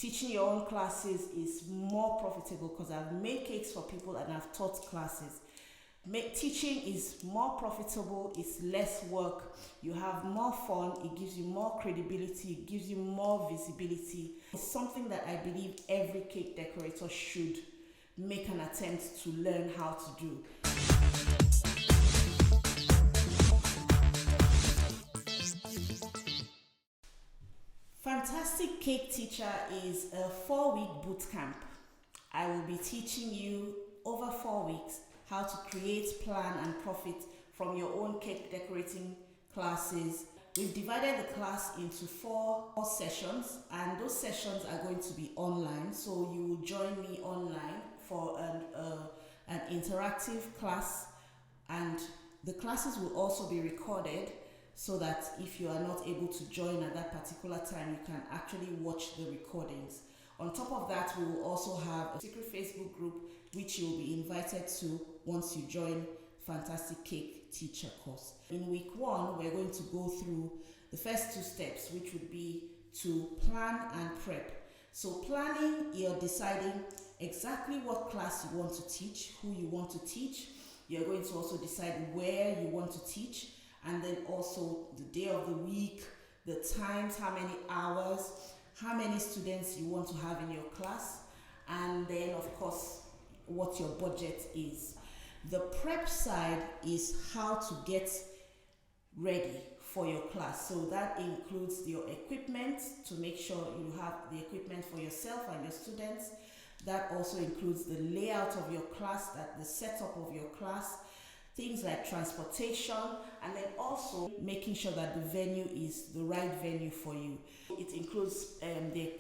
Teaching your own classes is more profitable because I've made cakes for people and I've taught classes. Teaching is more profitable, it's less work, you have more fun, it gives you more credibility, it gives you more visibility. It's something that I believe every cake decorator should make an attempt to learn how to do. Fantastic Cake Teacher is a 4-week boot camp. I will be teaching you over 4 weeks how to create, plan, and profit from your own cake decorating classes. We've divided the class into 4 sessions, and those sessions are going to be online. So you will join me online for an interactive class, and the classes will also be recorded so that if you are not able to join at that particular time, you can actually watch the recordings. On top of that, we will also have a secret Facebook group which you will be invited to once you join Fantastic Cake Teacher course. In week 1, we're going to go through the first 2 steps, which would be to plan and prep. So planning, you're deciding exactly what class you want to teach, who you want to teach. You're going to also decide where you want to teach, and then also the day of the week, the times, how many hours, how many students you want to have in your class, and then of course what your budget is. The prep side is how to get ready for your class. So that includes your equipment, to make sure you have the equipment for yourself and your students. That also includes the layout of your class, that the setup of your class, things like transportation, and then also making sure that the venue is the right venue for you. It includes the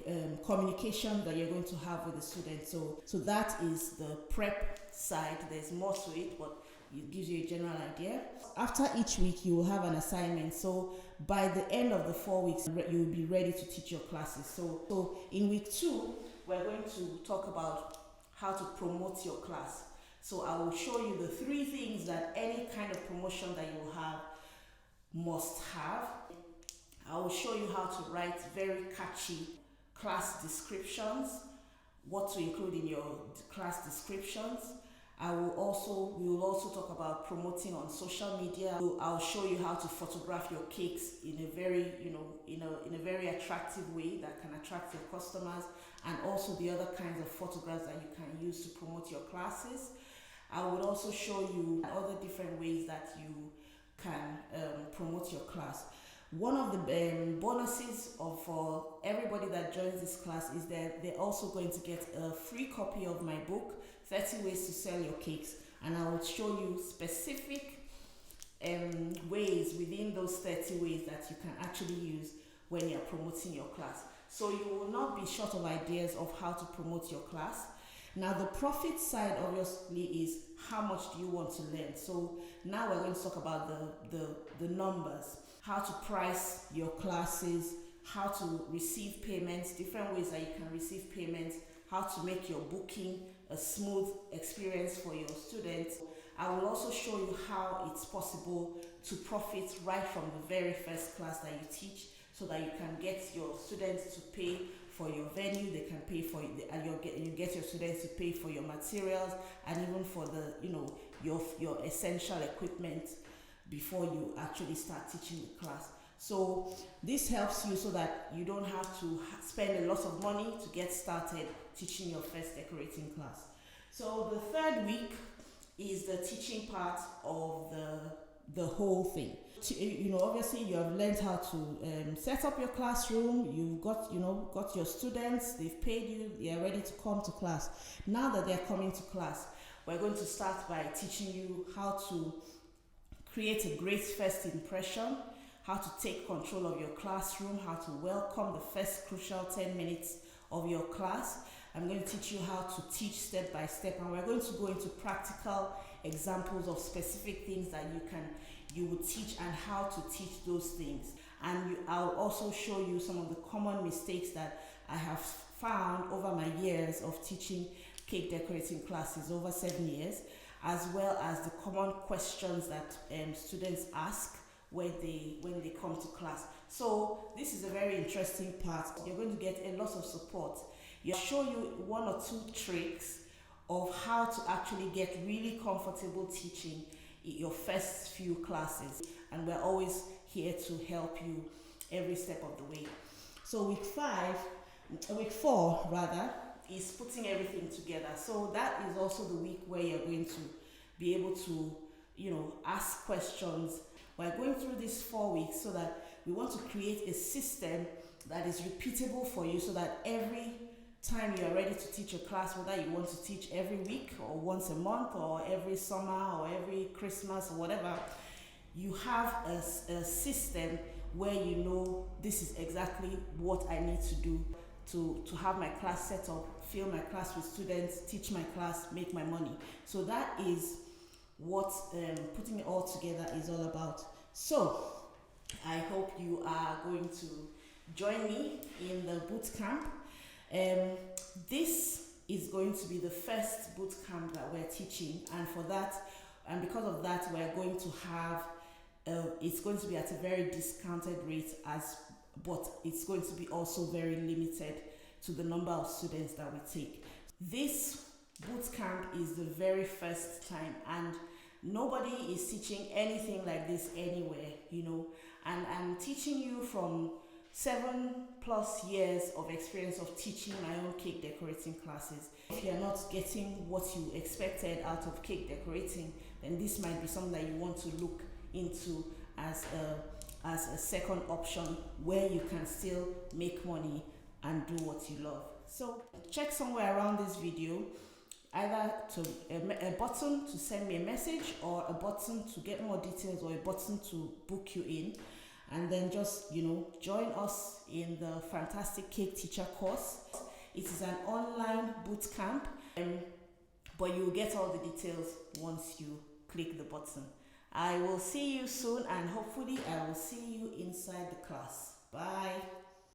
communication that you're going to have with the students. So that is the prep side. There's more to it, but it gives you a general idea. After each week, you will have an assignment. So by the end of the 4 weeks, you will be ready to teach your classes. So in week 2, we're going to talk about how to promote your class. So I will show you the 3 things that any kind of promotion that you will have must have. I will show you how to write very catchy class descriptions, what to include in your class descriptions. We will also talk about promoting on social media. So I'll show you how to photograph your cakes in a very, in a very attractive way that can attract your customers, and also the other kinds of photographs that you can use to promote your classes. I would also show you other different ways that you can promote your class. One of the bonuses for everybody that joins this class is that they're also going to get a free copy of my book, 30 Ways to Sell Your Cakes. And I will show you specific ways within those 30 ways that you can actually use when you're promoting your class. So you will not be short of ideas of how to promote your class. Now the profit side obviously is how much do you want to learn. So now we're going to talk about the numbers, how to price your classes, how to receive payments, different ways that you can receive payments, how to make your booking a smooth experience for your students. I will also show you how it's possible to profit right from the very first class that you teach, so that you can get your students to pay for your venue, they can pay for it, and you get your students to pay for your materials, and even for the your essential equipment before you actually start teaching the class. So this helps you so that you don't have to spend a lot of money to get started teaching your first decorating class. So the 3rd week is the teaching part of the whole thing. Obviously you have learned how to set up your classroom. You've got your students, they've paid you, they are ready to come to class. Now that they're coming to class, we're going to start by teaching you how to create a great first impression, how to take control of your classroom, how to welcome the first crucial 10 minutes of your class. I'm going to teach you how to teach step by step, and we're going to go into practical examples of specific things that you would teach and how to teach those things. And I'll also show you some of the common mistakes that I have found over my years of teaching cake decorating classes, over 7 years, as well as the common questions that students ask when they come to class. So this is a very interesting part. You're going to get a lot of support. You'll show you 1 or 2 tricks of how to actually get really comfortable teaching your first few classes, and we're always here to help you every step of the way. So week 4 rather, is putting everything together. So that is also the week where you're going to be able to, ask questions. We're going through these 4 weeks so that we want to create a system that is repeatable for you, so that every time you are ready to teach a class, whether you want to teach every week or once a month or every summer or every Christmas or whatever, you have a system where you know this is exactly what I need to do to have my class set up, fill my class with students, teach my class, make my money. So that is what putting it all together is all about. So I hope you are going to join me in the boot camp. This is going to be the first boot camp that we're teaching, and for that, and because of that, we're going to have it's going to be at a very discounted rate, but it's going to be also very limited to the number of students that we take. This boot camp is the very first time, and nobody is teaching anything like this anywhere, and I'm teaching you from 7+ years of experience of teaching my own cake decorating classes. If you're not getting what you expected out of cake decorating, then this might be something that you want to look into as a second option where you can still make money and do what you love. So check somewhere around this video, either to a button to send me a message, or a button to get more details, or a button to book you in, and then just join us in the Fantastic Cake Teacher course. It is an online boot camp, but you'll get all the details once you click the button. I will see you soon, and hopefully I will see you inside the class. Bye.